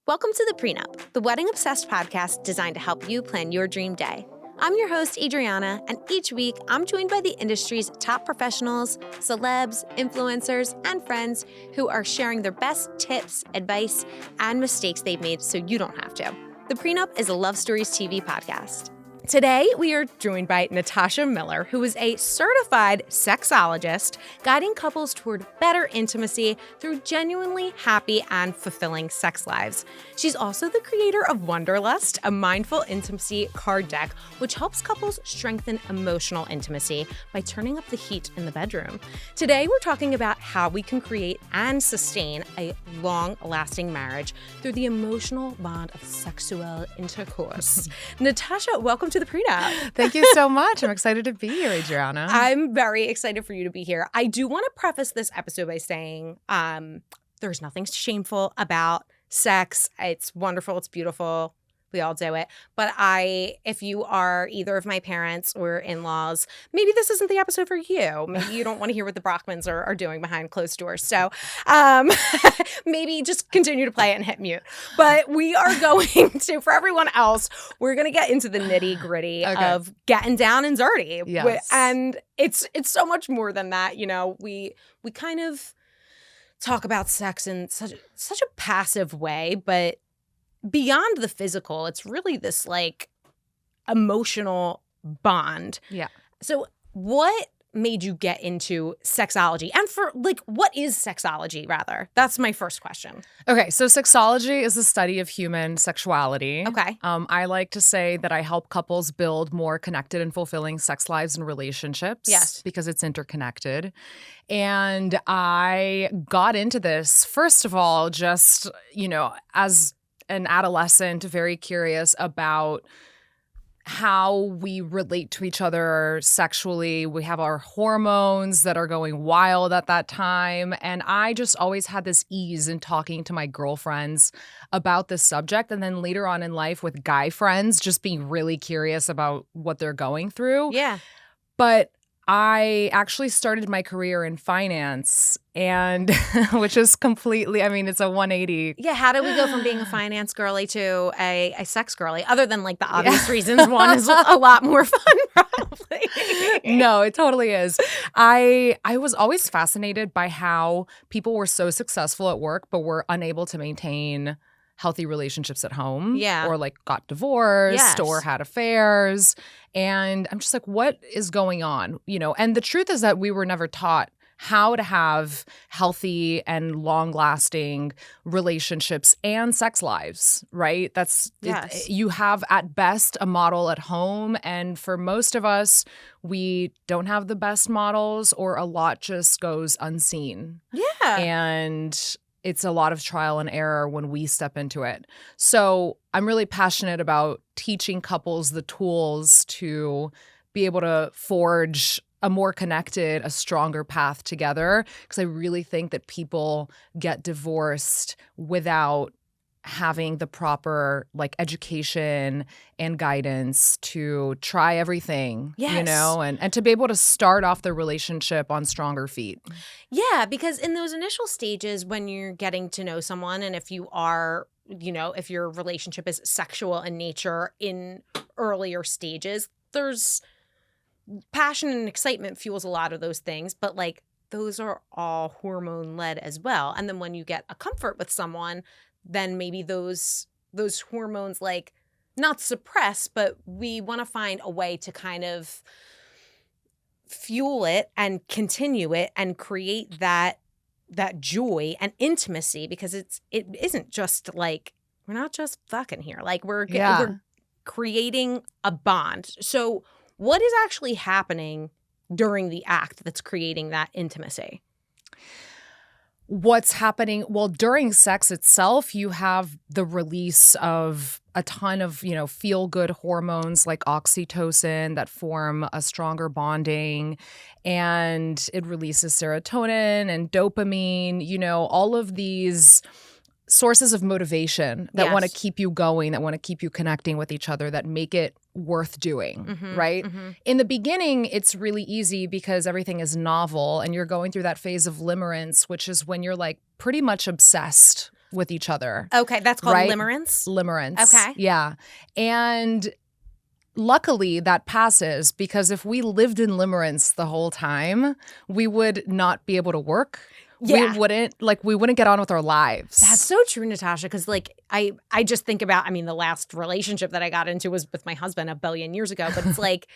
Welcome to the Pre Nup, the wedding obsessed podcast designed to help you plan your dream day. I'm your host, Adriana, and each week I'm joined by the industry's top professionals, celebs, influencers, and friends who are sharing their best tips, advice, and mistakes they've made so you don't have to. The Pre Nup is a Love Stories TV podcast. Today, we are joined by Natassia Miller, who is a certified sexologist, guiding couples toward better intimacy through genuinely happy and fulfilling sex lives. She's also the creator of Wonderlust, a mindful intimacy card deck, which helps couples strengthen emotional intimacy by turning up the heat in the bedroom. Today, we're talking about how we can create and sustain a long-lasting marriage through the emotional bond of sexual intercourse. Natassia, welcome to the Pre Nup. Thank you so much. I'm excited to be here, Adriana. I'm very excited for you to be here. I do want to preface this episode by saying there's nothing shameful about sex. It's wonderful. It's beautiful. We all do it. But if you are either of my parents or in-laws, maybe this isn't the episode for you. Maybe you don't want to hear what the Brockmans are doing behind closed doors. So maybe just continue to play it and hit mute. But we are going to, for everyone else, we're going to get into the nitty-gritty of getting down and dirty. Yes. And it's so much more than that. You know, we kind of talk about sex in such a passive way, but beyond the physical, it's really this like emotional bond. Yeah. So what made you get into sexology? And for like, what is sexology rather? That's my first question. Okay. So sexology is the study of human sexuality. Okay. I like to say that I help couples build more connected and fulfilling sex lives and relationships. Yes. Because it's interconnected. And I got into this, first of all, just, as an adolescent, very curious about how we relate to each other sexually. We have our hormones that are going wild at that time. And I just always had this ease in talking to my girlfriends about this subject. And then later on in life with guy friends, just being really curious about what they're going through. Yeah. But I actually started my career in finance, and which is completely, it's a 180. Yeah, how did we go from being a finance girly to a sex girly? Other than like the obvious reasons, one is a lot more fun, probably. No, it totally is. I was always fascinated by how people were so successful at work, but were unable to maintain healthy relationships at home. Yeah. Or like got divorced. Yes. Or had affairs. And I'm just like, what is going on? And the truth is that we were never taught how to have healthy and long-lasting relationships and sex lives, right? Yes. You have at best a model at home, and for most of us, we don't have the best models, or a lot just goes unseen. Yeah. And it's a lot of trial and error when we step into it. So I'm really passionate about teaching couples the tools to be able to forge a more connected, a stronger path together. Because I really think that people get divorced without having the proper education and guidance to try everything, Yes. and to be able to start off the relationship on stronger feet. Yeah, because in those initial stages when you're getting to know someone, and if you are, if your relationship is sexual in nature in earlier stages, there's passion and excitement fuels a lot of those things, but those are all hormone led as well. And then when you get a comfort with someone, then maybe those hormones not suppress, but we want to find a way to kind of fuel it and continue it and create that joy and intimacy, because it isn't just we're not just fucking here. We're creating a bond. So what is actually happening during the act that's creating that intimacy? What's happening? Well, during sex itself, you have the release of a ton of, feel-good hormones like oxytocin that form a stronger bonding, and it releases serotonin and dopamine, all of these sources of motivation that want to keep you going, that want to keep you connecting with each other, that make it worth doing, right? Mm-hmm. In the beginning, it's really easy because everything is novel and you're going through that phase of limerence, which is when you're pretty much obsessed with each other. Okay, that's called right? limerence. Limerence. Okay. Yeah. And luckily that passes, because if we lived in limerence the whole time, we would not be able to work. Yeah. We wouldn't get on with our lives. That's so true, Natasha, because like I just think about, I mean, the last relationship that I got into was with my husband a billion years ago, but it's like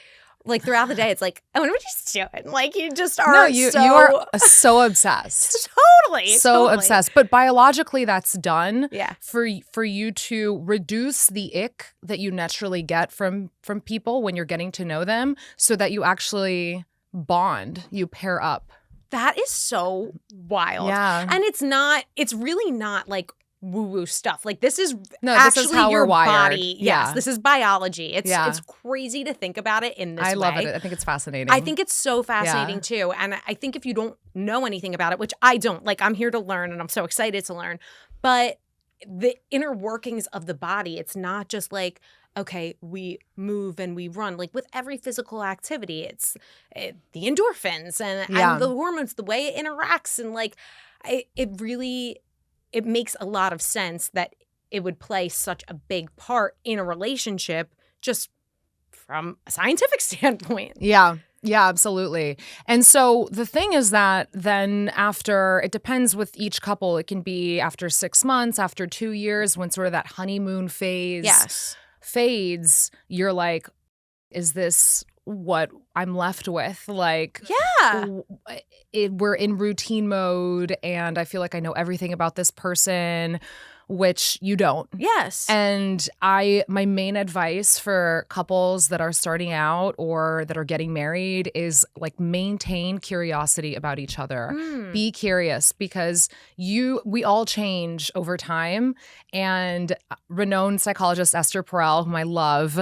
throughout the day, it's like, I wonder what he's doing. Like you just are No, you are so obsessed. Totally. Obsessed. But biologically that's done. Yeah. For you to reduce the ick that you naturally get from people when you're getting to know them, so that you actually bond, you pair up. That is so wild. Yeah. And it's really not like woo-woo stuff. Like this is this is how your we're wired. body. Yeah. Yes, this is biology. It's crazy to think about it in this way. I love it. I think it's fascinating. I think it's so fascinating too. And I think if you don't know anything about it, which I don't, like I'm here to learn and I'm so excited to learn, but the inner workings of the body, it's not just like, okay, we move and we run. Like with every physical activity, it's the endorphins and the hormones, the way it interacts. And like, it makes a lot of sense that it would play such a big part in a relationship just from a scientific standpoint. Yeah. Yeah, absolutely. And so the thing is that then after, it depends with each couple, it can be after 6 months, after 2 years, when sort of that honeymoon phase fades, you're like, is this what I'm left with? Like, we're in routine mode and I feel like I know everything about this person, which you don't. Yes. And my main advice for couples that are starting out or that are getting married is like maintain curiosity about each other. Be curious, because we all change over time. And renowned psychologist Esther Perel, whom I love,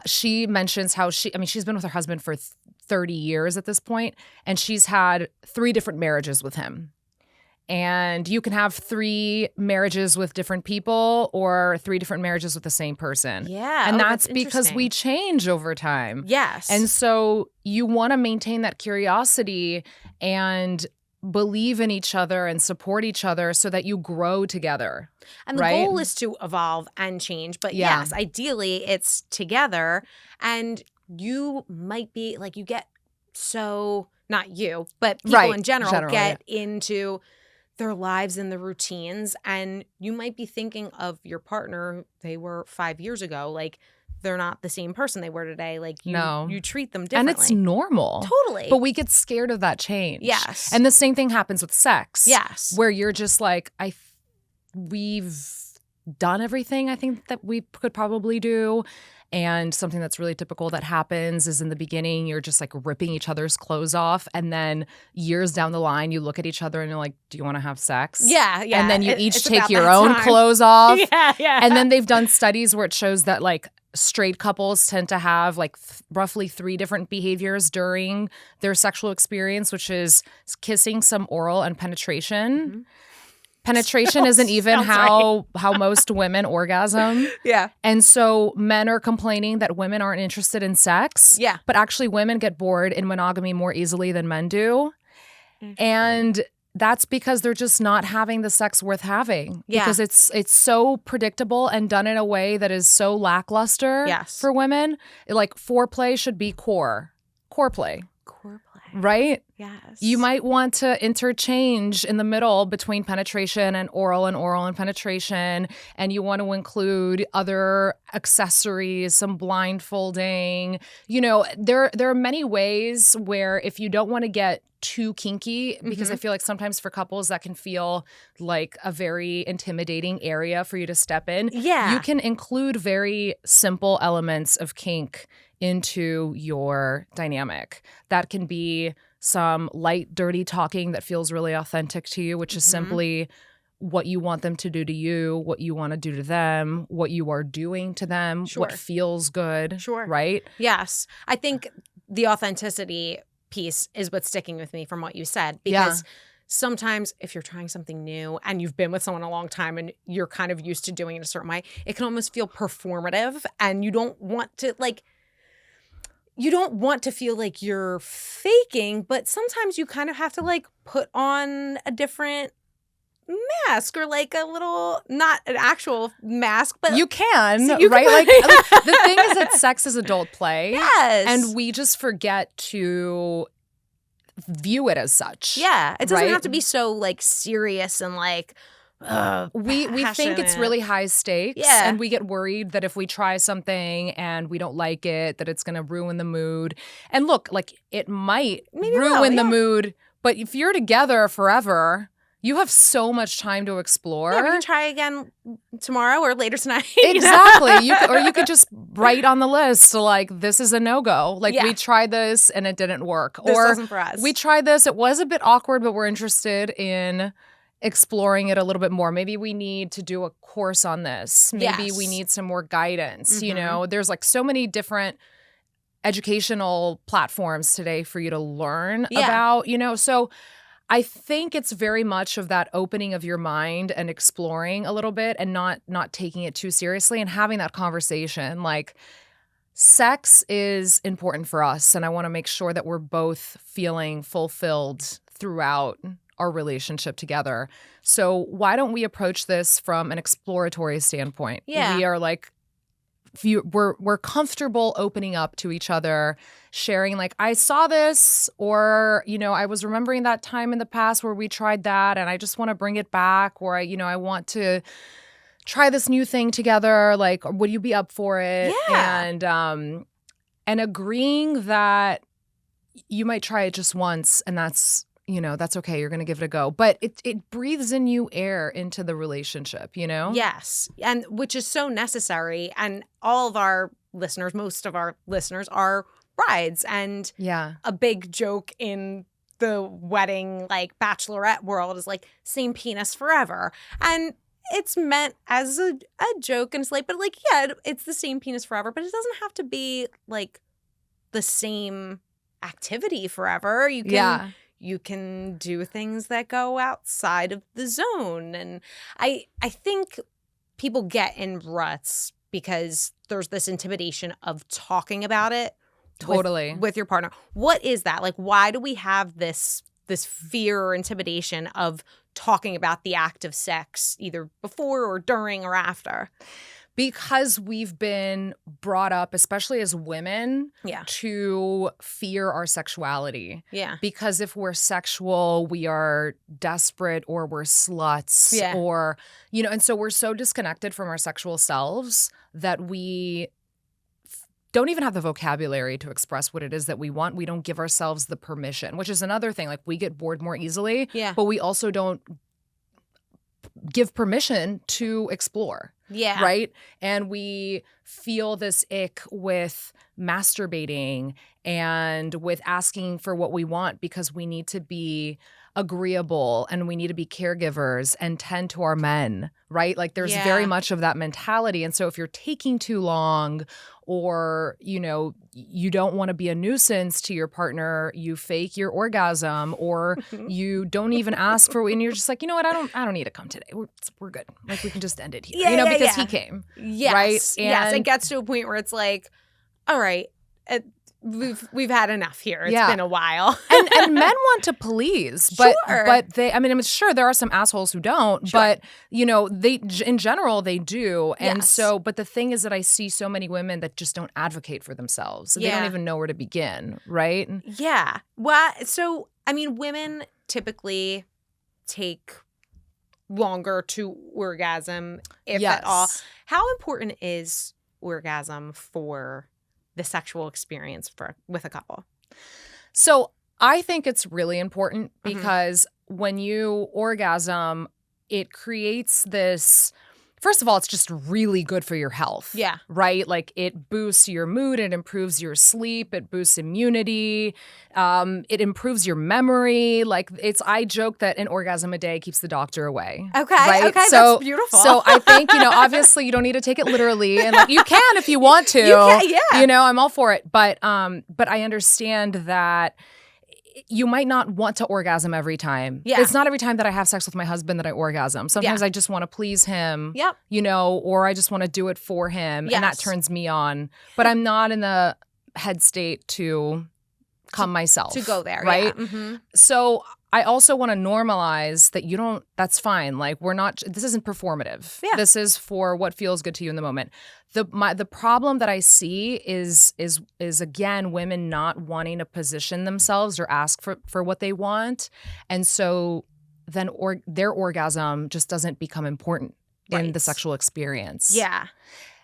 she mentions how she's been with her husband for 30 years at this point, and she's had 3 different marriages with him. And you can have 3 marriages with different people or 3 different marriages with the same person. Yeah. And that's because we change over time. Yes. And so you want to maintain that curiosity and believe in each other and support each other so that you grow together. And the goal is to evolve and change. But yes, ideally it's together. And you might be like, you get so, not you, but people in general get into their lives and the routines, and you might be thinking of your partner they were 5 years ago, like they're not the same person they were today. Like you treat them differently. And it's normal. Totally. But we get scared of that change. Yes. And the same thing happens with sex. Yes. Where you're just like, we've done everything I think that we could probably do. And something that's really typical that happens is in the beginning, you're just like ripping each other's clothes off. And then years down the line, you look at each other and you're like, do you want to have sex? Yeah. And then you each take your own clothes off. Yeah. And then they've done studies where it shows that like straight couples tend to have like roughly 3 different behaviors during their sexual experience, which is kissing, some oral, and penetration. Mm-hmm. Penetration isn't even how most women orgasm. Yeah. And so men are complaining that women aren't interested in sex. Yeah. But actually women get bored in monogamy more easily than men do. And that's because they're just not having the sex worth having. Yeah. Because it's so predictable and done in a way that is so lackluster for women. Like foreplay should be core play. Right? Yes. You might want to interchange in the middle between penetration and oral and penetration, and you want to include other accessories, some blindfolding. You know, there are many ways where if you don't want to get too kinky, because I feel like sometimes for couples that can feel like a very intimidating area for you to step in. Yeah. You can include very simple elements of kink into your dynamic. That can be some light, dirty talking that feels really authentic to you, which is simply what you want them to do to you, what you want to do to them, what you are doing to them, what feels good. Sure. Right? Yes. I think the authenticity piece is what's sticking with me from what you said, because sometimes if you're trying something new and you've been with someone a long time and you're kind of used to doing it a certain way, it can almost feel performative, and you don't want to feel like you're faking, but sometimes you kind of have to like put on a different mask or like a little, not an actual mask, but you can, so you right? can, Like the thing is that sex is adult play. Yes. And we just forget to view it as such. Yeah. It doesn't right? have to be so like serious and like, we think it's really high stakes, Yeah. and we get worried that if we try something and we don't like it, that it's going to ruin the mood. And look, like it might ruin the mood, but if you're together forever, you have so much time to explore. Yeah, we can try again tomorrow or later tonight. Exactly. You could just write on the list, like, this is a no-go. Like, we tried this and it didn't work. This wasn't for us. We tried this. It was a bit awkward, but we're interested in exploring it a little bit more. Maybe we need to do a course on this. Maybe we need some more guidance. You know, there's like so many different educational platforms today for you to learn about, you know. So I think it's very much of that opening of your mind and exploring a little bit and not taking it too seriously and having that conversation. Like, sex is important for us, and I want to make sure that we're both feeling fulfilled throughout our relationship together. So why don't we approach this from an exploratory standpoint? Yeah. We are like, we're comfortable opening up to each other, sharing like, I saw this, or, you know, I was remembering that time in the past where we tried that and I just want to bring it back, or I want to try this new thing together. Like, would you be up for it? Yeah. And agreeing that you might try it just once, and that's okay. You're going to give it a go. But it breathes in new air into the relationship, you know? Yes. And which is so necessary. And all of our listeners, most of our listeners are brides. And a big joke in the wedding, like bachelorette world is like, same penis forever. And it's meant as a joke and it's like, but like, yeah, it's the same penis forever, but it doesn't have to be like the same activity forever. You can do things that go outside of the zone. And I think people get in ruts because there's this intimidation of talking about it with your partner. What is that? Like, why do we have this fear or intimidation of talking about the act of sex either before or during or after? Because we've been brought up, especially as women, to fear our sexuality. Yeah. Because if we're sexual, we are desperate or we're sluts or, and so we're so disconnected from our sexual selves that we don't even have the vocabulary to express what it is that we want. We don't give ourselves the permission, which is another thing. Like, we get bored more easily, but we also don't give permission to explore. Yeah. Right? And we feel this ick with masturbating and with asking for what we want because we need to be agreeable and we need to be caregivers and tend to our men, right? Like, there's very much of that mentality. And so if you're taking too long or, you don't want to be a nuisance to your partner, you fake your orgasm, or you don't even ask for, and you're just like, you know what, I don't need to come today. We're good. Like, we can just end it here, because he came. Yes. Right? Yes. It gets to a point where it's like, all right, we've had enough here. It's been a while. and men want to please, but they, I'm sure there are some assholes who don't, but they, in general, they do. And so, but the thing is that I see so many women that just don't advocate for themselves. They don't even know where to begin, right? Yeah. Well, so, women typically take longer to orgasm, if at all. How important is orgasm for the sexual experience with a couple? So I think it's really important because when you orgasm, it creates this, first of all, it's just really good for your health. Yeah. Right? Like, it boosts your mood, it improves your sleep, it boosts immunity, it improves your memory. Like, I joke that an orgasm a day keeps the doctor away. Okay. Right? Okay, so, that's beautiful. So I think, obviously you don't need to take it literally, and like, you can if you want to. You can, yeah. I'm all for it. But I understand that you might not want to orgasm every time. Yeah. It's not every time that I have sex with my husband that I orgasm. Sometimes I just want to please him, or I just want to do it for him, and that turns me on. But I'm not in the head state to come myself. To go there, right? Yeah. Mm-hmm. So I also want to normalize that that's fine. Like this isn't performative. Yeah. This is for what feels good to you in the moment. The problem that I see is again, women not wanting to position themselves or ask for what they want. And so then their orgasm just doesn't become important in the sexual experience. Yeah.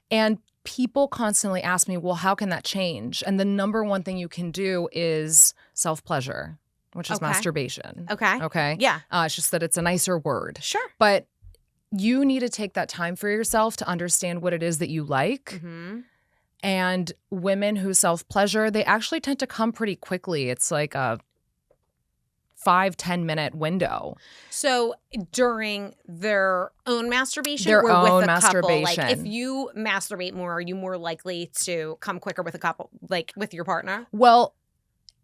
And people constantly ask me, well, how can that change? And the number one thing you can do is self-pleasure, which is masturbation. Okay? Yeah. It's just that it's a nicer word. Sure. But you need to take that time for yourself to understand what it is that you like. Mm-hmm. And women who self-pleasure, they actually tend to come pretty quickly. It's like a 5-10 minute window. So during their own masturbation Their or own with a masturbation. couple? Like if you masturbate more, are you more likely to come quicker with a couple, like with your partner? Well,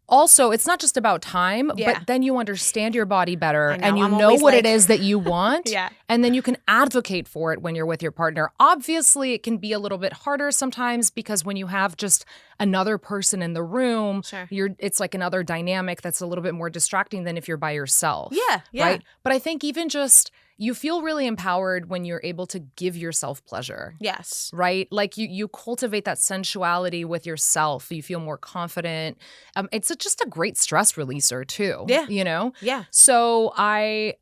also, it's not just about time, Yeah. but then you understand your body better I know, and you I'm know always what like- it is that you want. Yeah. And then you can advocate for it when you're with your partner. Obviously, it can be a little bit harder sometimes because when you have just another person in the room, Sure. it's like another dynamic that's a little bit more distracting than if you're by yourself. Yeah. Yeah. Right? But I think even just you feel really empowered when you're able to give yourself pleasure. Yes. Right? Like you cultivate that sensuality with yourself. You feel more confident. It's just a great stress releaser too. Yeah. You know? Yeah. So I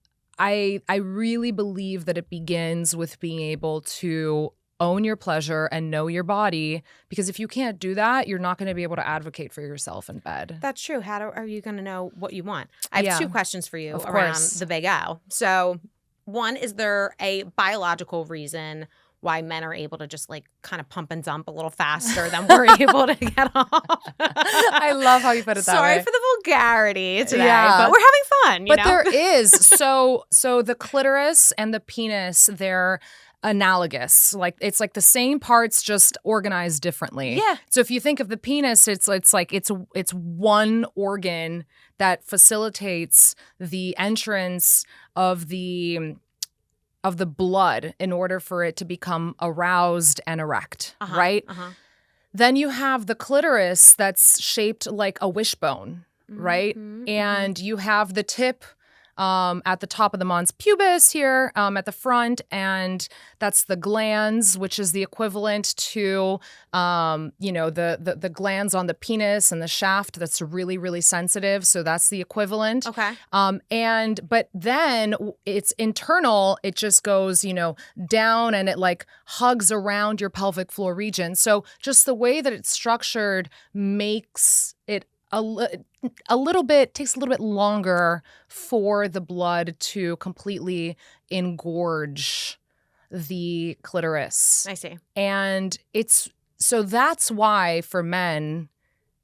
really believe that it begins with being able to own your pleasure and know your body, because if you can't do that, you're not going to be able to advocate for yourself in bed. That's true. How are you going to know what you want? I have Yeah. 2 questions for you Of around course. the big O. So one, is there a biological reason why men are able to just like kind of pump and dump a little faster than we're able to get off? I love how you put it that Sorry way. for the vulgarity today, Yeah. but we're having fun, you But know? there is. So the clitoris and the penis, they're analogous. Like it's like the same parts, just organized differently. Yeah. So if you think of the penis, it's one organ that facilitates the entrance of the blood in order for it to become aroused and erect, right? Then you have the clitoris that's shaped like a wishbone, right? And you have the tip at the top of the mons pubis here at the front, and that's the glans, which is the equivalent to the glands on the penis and the shaft that's really, really sensitive. So that's the equivalent. Okay. But then it's internal. It just goes, down and it like hugs around your pelvic floor region. So just the way that it's structured makes it takes a little bit longer for the blood to completely engorge the clitoris. I see. And that's why for men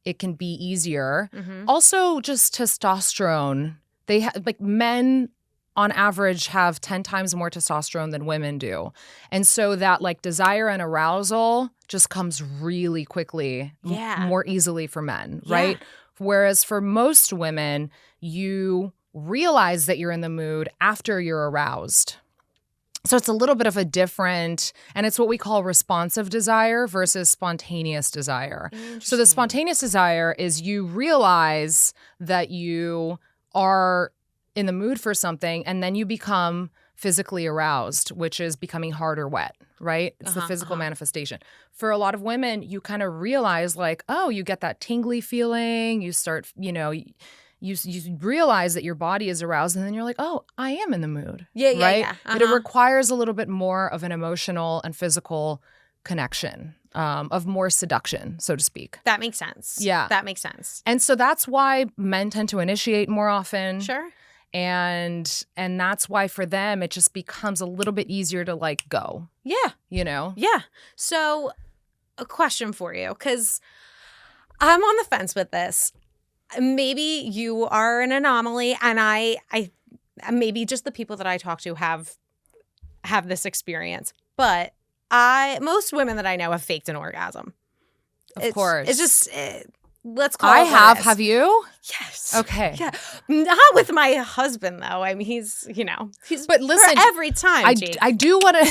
it can be easier. Also, just testosterone. Men on average have 10 times more testosterone than women do. And so that like desire and arousal just comes really quickly, more easily for men, right? Whereas for most women, you realize that you're in the mood after you're aroused. So it's a little bit of a different, and it's what we call responsive desire versus spontaneous desire. So the spontaneous desire is you realize that you are in the mood for something, and then you become physically aroused, which is becoming hard or wet, right? It's the physical manifestation. For a lot of women, you kind of realize like, oh, you get that tingly feeling. You start, you realize that your body is aroused, and then you're like, oh, I am in the mood. Right? But it requires a little bit more of an emotional and physical connection, of more seduction, so to speak. That makes sense. Yeah. That makes sense. And so that's why men tend to initiate more often. Sure. And that's why for them it just becomes a little bit easier to like go. Yeah. Yeah. So a question for you, because I'm on the fence with this. Maybe you are an anomaly, and I maybe just the people that I talk to have this experience. But most women that I know have faked an orgasm. Of course. It's just let's call I it what have. it is. Have you? Yes. Okay. Yeah. Not with my husband though. I mean, he's But listen, for every time. I Jake. do want to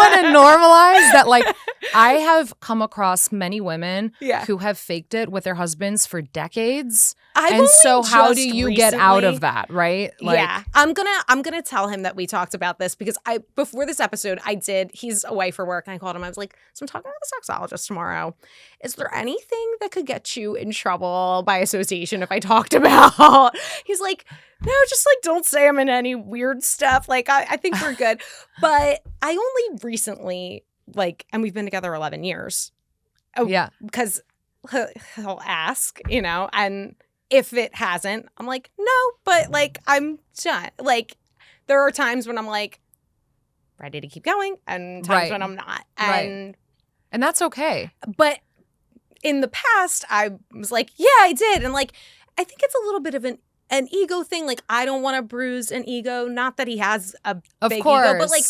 want to normalize that. Like, I have come across many women who have faked it with their husbands for decades. And so how do you get out of that, right? Like, yeah. I'm gonna tell him that we talked about this because before this episode, he's away for work and I called him. I was like, so I'm talking to the sexologist tomorrow. Is there anything that could get you in trouble by association if I talked about? He's like, no, just like don't say I'm in any weird stuff. Like I think we're good. But I only recently and we've been together 11 years. Yeah. Because he'll ask, and if it hasn't, I'm like, no, but like I'm done. Like there are times when I'm like ready to keep going and times when I'm not. And that's okay. But in the past, I was like, yeah, I did. And like, I think it's a little bit of an ego thing. Like, I don't want to bruise an ego. Not that he has a big ego, but like,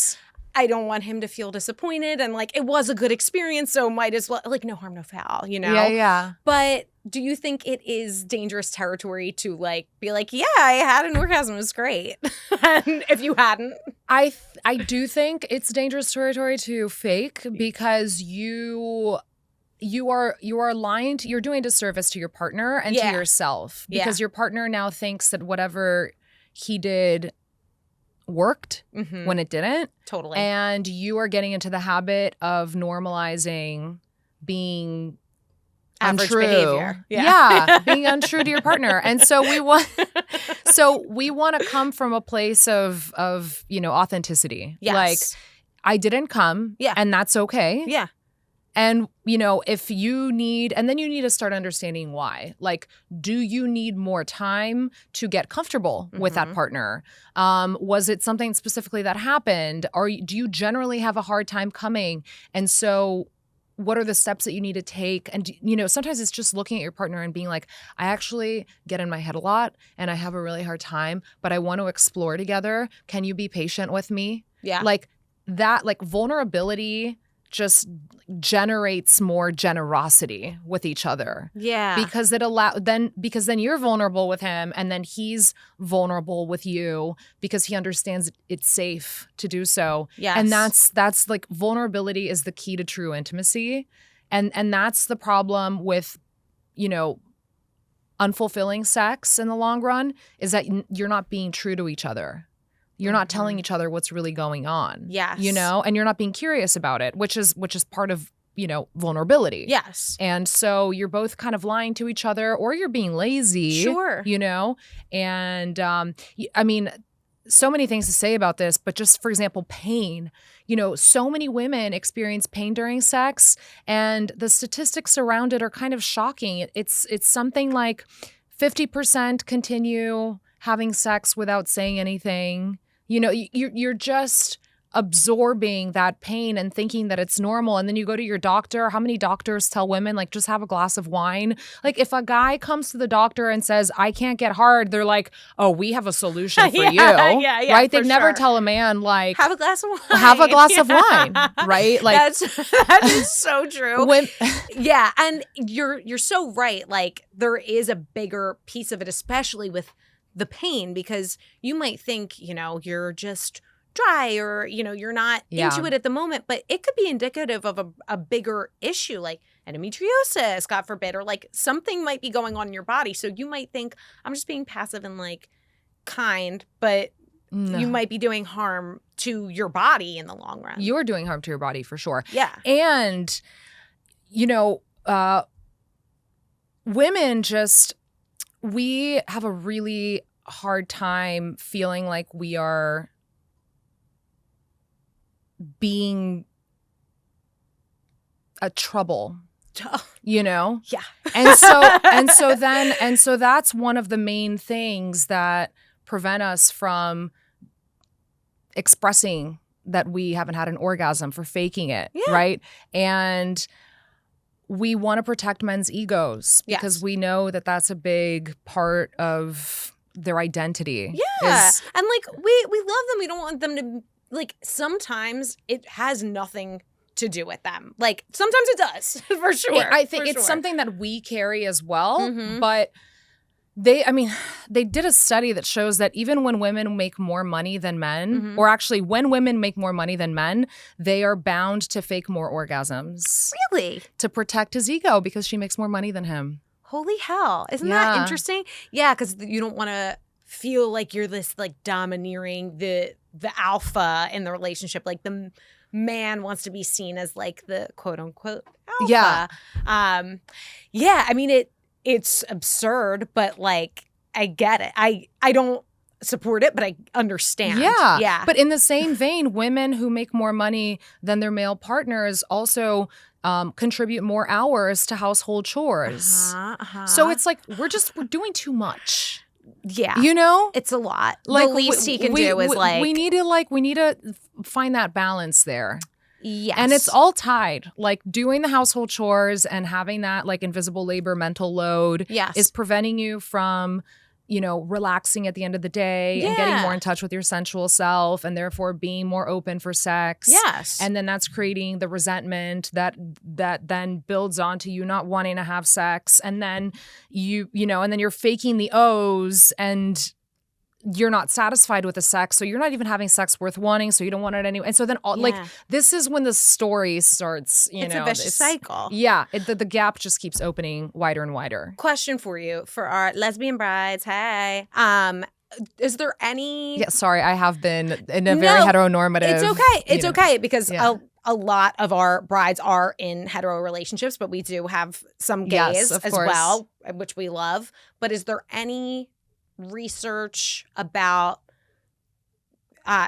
I don't want him to feel disappointed. And like, it was a good experience, so might as well, like, no harm, no foul, Yeah. But do you think it is dangerous territory to like be like, yeah, I had an orgasm, it was great. And if you hadn't? I do think it's dangerous territory to fake because you are lying. You're doing a disservice to your partner and to yourself because your partner now thinks that whatever he did worked when it didn't. Totally. And you are getting into the habit of normalizing being average untrue behavior. Yeah, being untrue to your partner. And so we want to come from a place of authenticity. Yes. Like, I didn't come, and that's okay. Yeah. And, if you need, and then you need to start understanding why. Like, do you need more time to get comfortable with that partner? Was it something specifically that happened? Or do you generally have a hard time coming? And so what are the steps that you need to take? And, sometimes it's just looking at your partner and being like, I actually get in my head a lot and I have a really hard time, but I want to explore together. Can you be patient with me? Yeah. Like that, like vulnerability just generates more generosity with each other. Yeah. Because then you're vulnerable with him and then he's vulnerable with you because he understands it's safe to do so. Yes. And that's like vulnerability is the key to true intimacy. And that's the problem with, unfulfilling sex in the long run is that you're not being true to each other. You're not telling each other what's really going on. Yes. And you're not being curious about it, which is part of, vulnerability. Yes. And so you're both kind of lying to each other or you're being lazy. Sure. And I mean, so many things to say about this, but just for example, pain. So many women experience pain during sex and the statistics around it are kind of shocking. It's something like 50% continue having sex without saying anything. You're just absorbing that pain and thinking that it's normal. And then you go to your doctor. How many doctors tell women, like, just have a glass of wine? Like, if a guy comes to the doctor and says, I can't get hard, they're like, oh, we have a solution for you. Yeah, right? They'd never tell a man, like, have a glass of wine. Have a glass of wine, right? Like, that is so true. Yeah, and you're so right. Like, there is a bigger piece of it, especially with the pain, because you might think, you're just dry or, you're not into it at the moment, but it could be indicative of a bigger issue like endometriosis, God forbid, or like something might be going on in your body. So you might think I'm just being passive and like kind, but you might be doing harm to your body in the long run. You're doing harm to your body for sure. Yeah. And, women we have a really hard time feeling like we are being a trouble, Yeah. And so that's one of the main things that prevent us from expressing that we haven't had an orgasm, for faking it, right? And we want to protect men's egos because we know that that's a big part of their identity. Yeah. And like we love them. We don't want them to, like, sometimes it has nothing to do with them. Like, sometimes it does, for sure. I think it's something that we carry as well, but They did a study that shows that even when women make more money than men, or actually when women make more money than men, they are bound to fake more orgasms. Really? To protect his ego because she makes more money than him. Holy hell. Isn't that interesting? Yeah, because you don't want to feel like you're this like domineering the alpha in the relationship. Like the man wants to be seen as like the quote unquote alpha. Yeah. I mean, it's absurd, but like I get it. I don't support it, but I understand. Yeah. But in the same vein, women who make more money than their male partners also contribute more hours to household chores. So it's like we're doing too much. Yeah. You know? It's a lot. Like the least he can do is we need to find that balance there. Yes. And it's all tied. Like doing the household chores and having that like invisible labor mental load is preventing you from, relaxing at the end of the day and getting more in touch with your sensual self and therefore being more open for sex. Yes. And then that's creating the resentment that then builds onto you not wanting to have sex. And then and then you're faking the O's and you're not satisfied with the sex, so you're not even having sex worth wanting, so you don't want it anyway. And so then, this is when the story starts, it's a vicious cycle. Yeah, the gap just keeps opening wider and wider. Question for you, for our lesbian brides, hey. Is there any... Yeah, sorry, I have been in a very heteronormative... It's okay. It's okay, because a lot of our brides are in hetero relationships, but we do have some gays as well, which we love. But is there any research about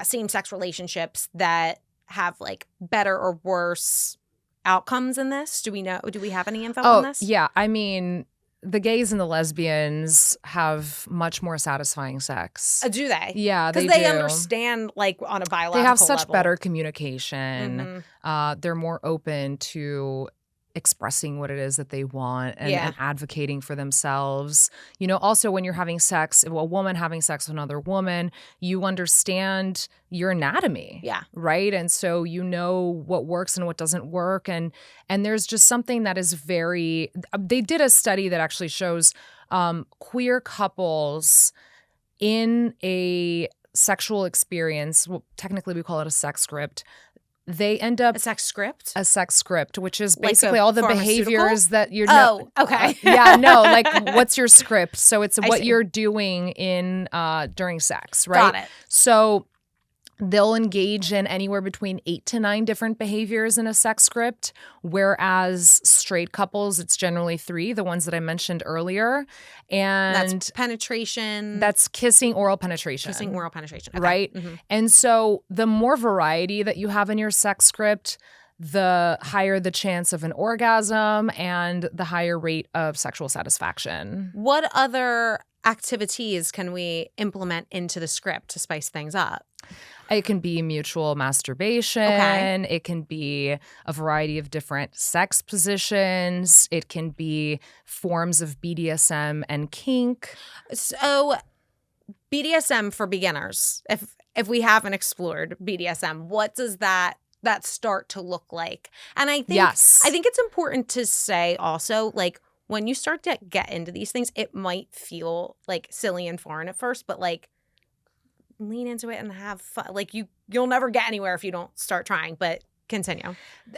same-sex relationships that have like better or worse outcomes in this? Do we have any info on this? Yeah. I mean, the gays and the lesbians have much more satisfying sex. Do they? Yeah, because they understand like on a biological level. They have such better communication. They're more open to expressing what it is that they want and advocating for themselves. Also when you're having sex, a woman having sex with another woman, you understand your anatomy. Yeah. Right? And so you know what works and what doesn't work. And there's just something that is very... They did a study that actually shows queer couples in a sexual experience, well, technically we call it a sex script, they end up... A sex script? A sex script, which is basically all the behaviors that you're... Okay. What's your script? So it's what you're doing in during sex, right? Got it. So they'll engage in anywhere between 8 to 9 different behaviors in a sex script, whereas straight couples, it's generally 3, the ones that I mentioned earlier. And that's penetration. That's kissing, oral penetration. Okay. Right? And so the more variety that you have in your sex script, the higher the chance of an orgasm and the higher rate of sexual satisfaction. What other activities can we implement into the script to spice things up? It can be mutual masturbation. Okay. It can be a variety of different sex positions. It can be forms of BDSM and kink. So BDSM for beginners, if we haven't explored BDSM, what does that start to look like? And I think it's important to say also, like, when you start to get into these things, it might feel like silly and foreign at first, but like lean into it and have fun. Like you'll never get anywhere if you don't start trying, but continue.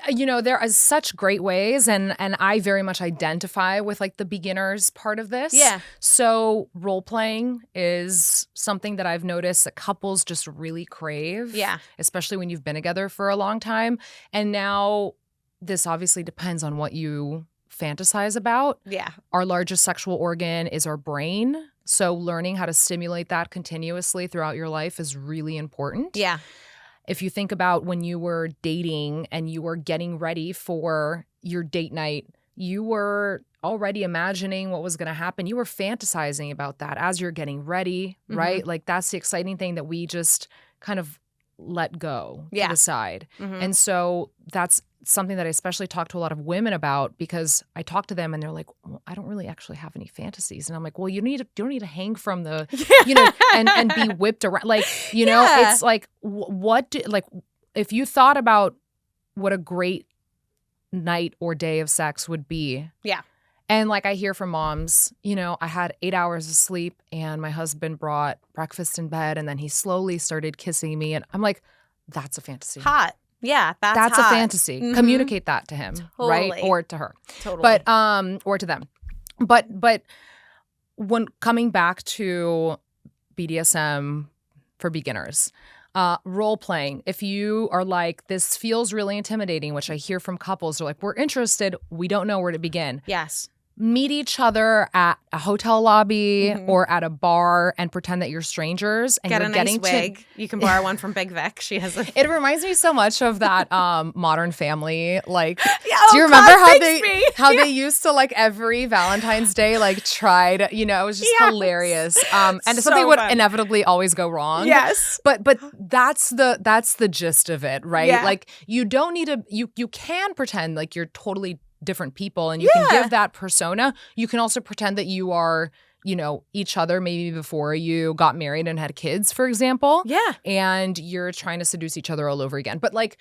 There are such great ways, and I very much identify with like the beginners part of this. Yeah. So role playing is something that I've noticed that couples just really crave. Yeah. Especially when you've been together for a long time. And now this obviously depends on what you fantasize about. Yeah. Our largest sexual organ is our brain. So learning how to stimulate that continuously throughout your life is really important. Yeah. If you think about when you were dating and you were getting ready for your date night, you were already imagining what was going to happen. You were fantasizing about that as you're getting ready, right? Like that's the exciting thing that we just kind of let go to the side. And so that's something that I especially talk to a lot of women about, because I talk to them and they're like, well, I don't really actually have any fantasies. And I'm like, well, you don't need to hang from the, and be whipped around. Like, it's like, if you thought about what a great night or day of sex would be. Yeah. And like I hear from moms, I had 8 hours of sleep and my husband brought breakfast in bed and then he slowly started kissing me. And I'm like, that's a fantasy. Hot. Yeah, that's hot. A fantasy. Mm-hmm. Communicate that to him, totally. Right? Or to her. Totally. But or to them. But when coming back to BDSM for beginners, role playing. If you are like, this feels really intimidating, which I hear from couples, they're like, we're interested, we don't know where to begin. Yes. Meet each other at a hotel lobby or at a bar and pretend that you're strangers. And Get you're a nice getting wig. You can borrow one from Big Vic. She has a. It reminds me so much of that Modern Family. Like, do you remember how they used to like every Valentine's Day like try to, it was just hilarious. And So something would fun. inevitably always go wrong. Yes. But that's the gist of it, right? Yeah. Like you don't need to. You can pretend like you're totally different people and you can give that persona. You can also pretend that you are, each other maybe before you got married and had kids, for example. Yeah. And you're trying to seduce each other all over again. But like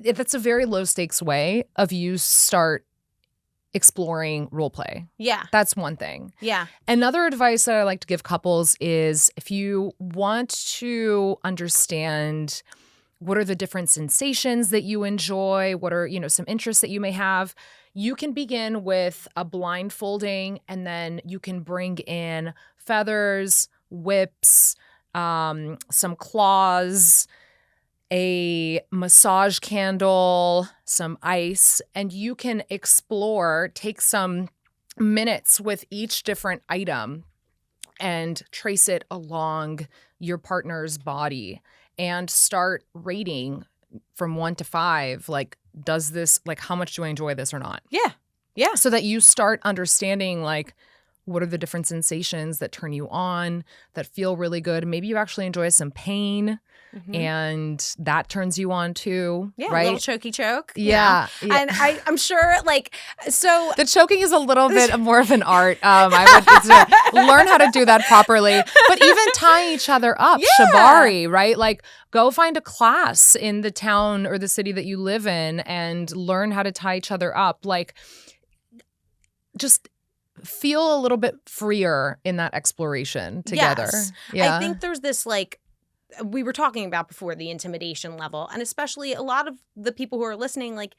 that's a very low stakes way of you start exploring role play. Yeah. That's one thing. Yeah. Another advice that I like to give couples is if you want to understand what are the different sensations that you enjoy, what are, some interests that you may have, you can begin with a blindfolding and then you can bring in feathers, whips, some claws, a massage candle, some ice, and you can explore, take some minutes with each different item and trace it along your partner's body and start rating from 1 to 5, like, does this, like, how much do I enjoy this or not? Yeah. Yeah. So that you start understanding, like, what are the different sensations that turn you on, that feel really good. Maybe you actually enjoy some pain and that turns you on too, right? A little chokey choke. Yeah. And I'm sure, like, so. The choking is a little bit more of an art. I would learn how to do that properly. But even tying each other up, shibari, right? Like, go find a class in the town or the city that you live in and learn how to tie each other up. Like, just feel a little bit freer in that exploration together. Yes. Yeah. I think there's this, like, we were talking about before, the intimidation level, and especially a lot of the people who are listening, like,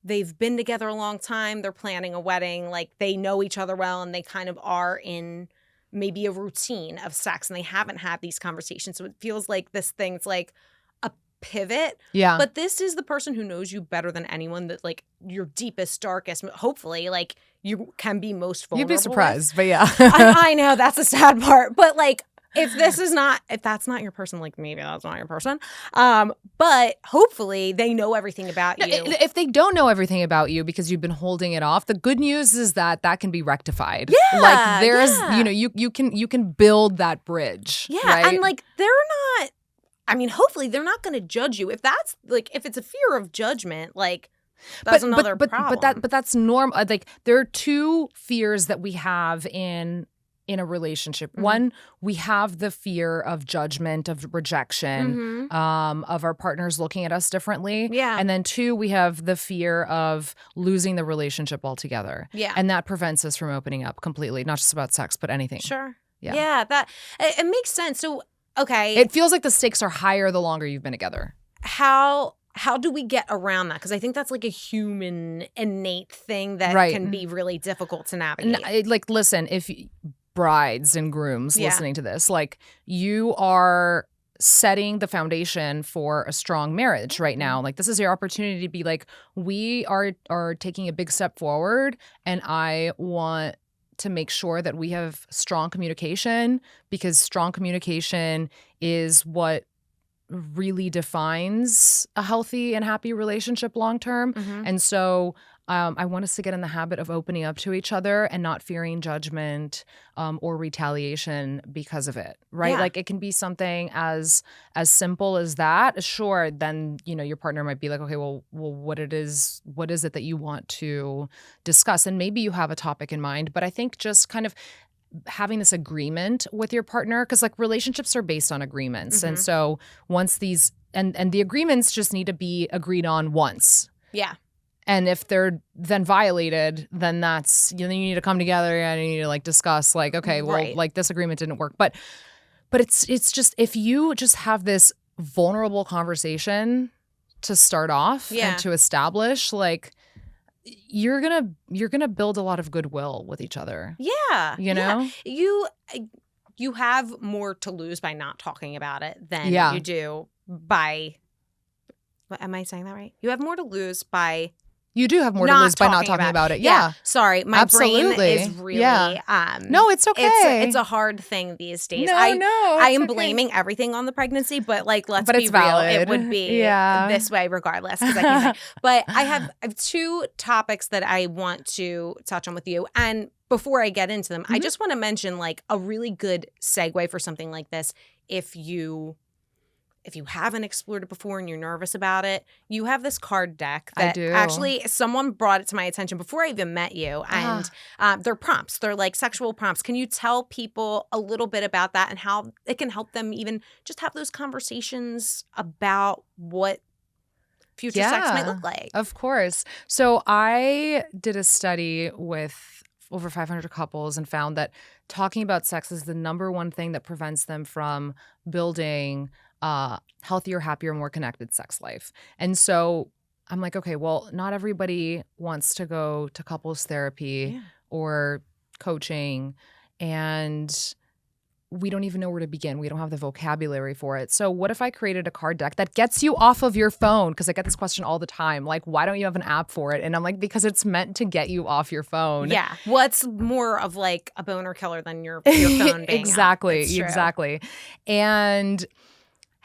they've been together a long time, they're planning a wedding, like, they know each other well, and they kind of are in maybe a routine of sex, and they haven't had these conversations, so it feels like this thing's like a pivot. Yeah. But this is the person who knows you better than anyone, that, like, your deepest, darkest, hopefully, like, you can be most vulnerable. You'd be surprised, but yeah. I know, that's the sad part, but, like, if that's not your person, like, maybe that's not your person. But hopefully they know everything about you. If they don't know everything about you because you've been holding it off, the good news is that can be rectified. Yeah. Like, there's, you can build that bridge. Yeah. Right? And, like, they're not, I mean, hopefully they're not going to judge you. If that's, like, if it's a fear of judgment, like, that's another problem. But that's normal. Like, there are two fears that we have in a relationship. One, we have the fear of judgment, of rejection, of our partners looking at us differently. Yeah. And then two, we have the fear of losing the relationship altogether. Yeah. And that prevents us from opening up completely, not just about sex, but anything. Sure. Yeah. Yeah, that it makes sense. So, okay. It feels like the stakes are higher the longer you've been together. How do we get around that? Because I think that's, like, a human innate thing that can be really difficult to navigate. Like, listen, if brides and grooms listening to this, like, you are setting the foundation for a strong marriage right now. Like, this is your opportunity to be like, we are taking a big step forward, and I want to make sure that we have strong communication, because strong communication is what really defines a healthy and happy relationship long term. And so I want us to get in the habit of opening up to each other and not fearing judgment or retaliation because of it, right? Yeah. Like, it can be something as simple as that. Sure, then, your partner might be like, okay, well, what is it that you want to discuss? And maybe you have a topic in mind, but I think just kind of having this agreement with your partner, because, like, relationships are based on agreements. And so once these, and the agreements just need to be agreed on once. Yeah. And if they're then violated, then that's, you need to come together and you need to like discuss like, okay, well, Right. like this agreement didn't work. But it's just, if you just have this vulnerable conversation to start off and to establish, like, you're gonna build a lot of goodwill with each other. Yeah. You know? You have more to lose by not talking about it than you do by, am I saying that right? You have more to lose by You do have more to lose by not talking about it. Yeah. Sorry, my Absolutely. brain is really no, it's okay. It's a hard thing these days. No, I am okay. blaming everything on the pregnancy, but like let's But be it's real, valid. it would be this way regardless. 'Cause I can't say. But I have two topics that I want to touch on with you, and before I get into them, I just want to mention like a really good segue for something like this. If you haven't explored it before and you're nervous about it, you have this card deck that I do. actually someone brought it to my attention before I even met you. And they're prompts. They're like sexual prompts. Can you tell people a little bit about that and how it can help them even just have those conversations about what future sex might look like? Of course. So I did a study with over 500 couples and found that talking about sex is the number one thing that prevents them from building healthier, happier, more connected sex life. And so I'm like, okay, well, not everybody wants to go to couples therapy or coaching, and we don't even know where to begin. We don't have the vocabulary for it. So what if I created a card deck that gets you off of your phone? Because I get this question all the time. Like, why don't you have an app for it? And I'm like, because it's meant to get you off your phone. Yeah. What's more of like a boner killer than your phone being Exactly. And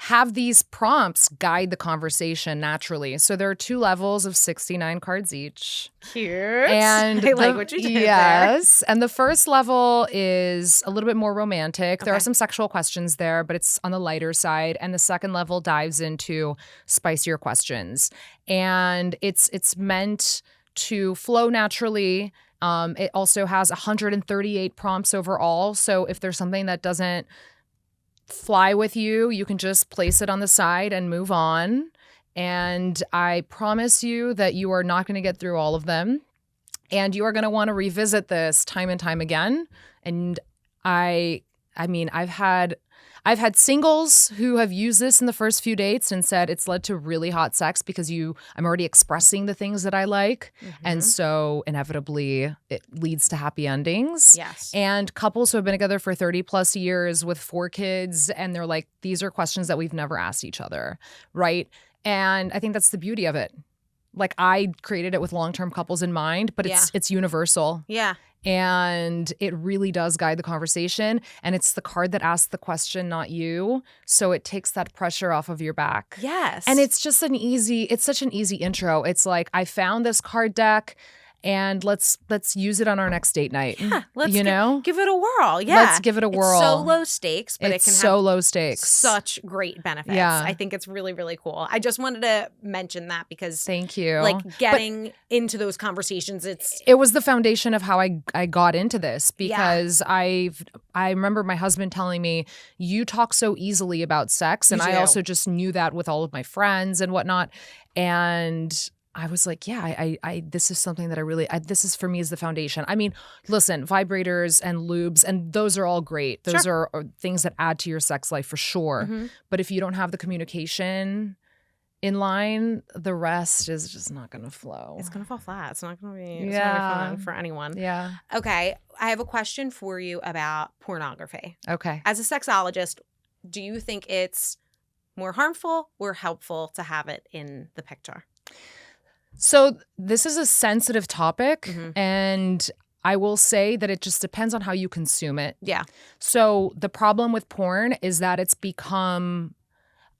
have these prompts guide the conversation naturally. So there are 2 levels of 69 cards each. Cute. And I like what you did Yes. And the first level is a little bit more romantic. There Okay. are some sexual questions there, but it's on the lighter side. And the second level dives into spicier questions. And it's meant to flow naturally. It also has 138 prompts overall. So if there's something that doesn't fly with you, you can just place it on the side and move on. And I promise you that you are not going to get through all of them. And you are going to want to revisit this time and time again. And I mean, I've had singles who have used this in the first few dates and said it's led to really hot sex because I'm already expressing the things that I like. And so inevitably it leads to happy endings. Yes. And couples who have been together for 30 plus years with 4 kids, and they're like, these are questions that we've never asked each other. Right. And I think that's the beauty of it. Like, I created it with long-term couples in mind, but it's universal. Yeah. And it really does guide the conversation. And it's the card that asks the question, not you. So it takes that pressure off of your back. Yes. And it's such an easy intro. It's like, I found this card deck and let's use it on our next date night. Yeah, let's give it a whirl. Yeah. Let's give it a whirl. It's so low stakes, but it can have low stakes. such great benefits. Yeah. I think it's really, really cool. I just wanted to mention that because thank you. Like getting into those conversations, it was the foundation of how I got into this, because I remember my husband telling me, you talk so easily about sex. And I also just knew that with all of my friends and whatnot. And I was like, yeah, I this is something that I really, this is for me is the foundation. I mean, listen, vibrators and lubes, and those are all great. Those are things that add to your sex life for sure. But if you don't have the communication in line, the rest is just not going to flow. It's going to fall flat. It's not going to be fun for anyone. Yeah. Okay. I have a question for you about pornography. Okay. As a sexologist, do you think it's more harmful or helpful to have it in the picture? So this is a sensitive topic, and I will say that it just depends on how you consume it. Yeah. So the problem with porn is that it's become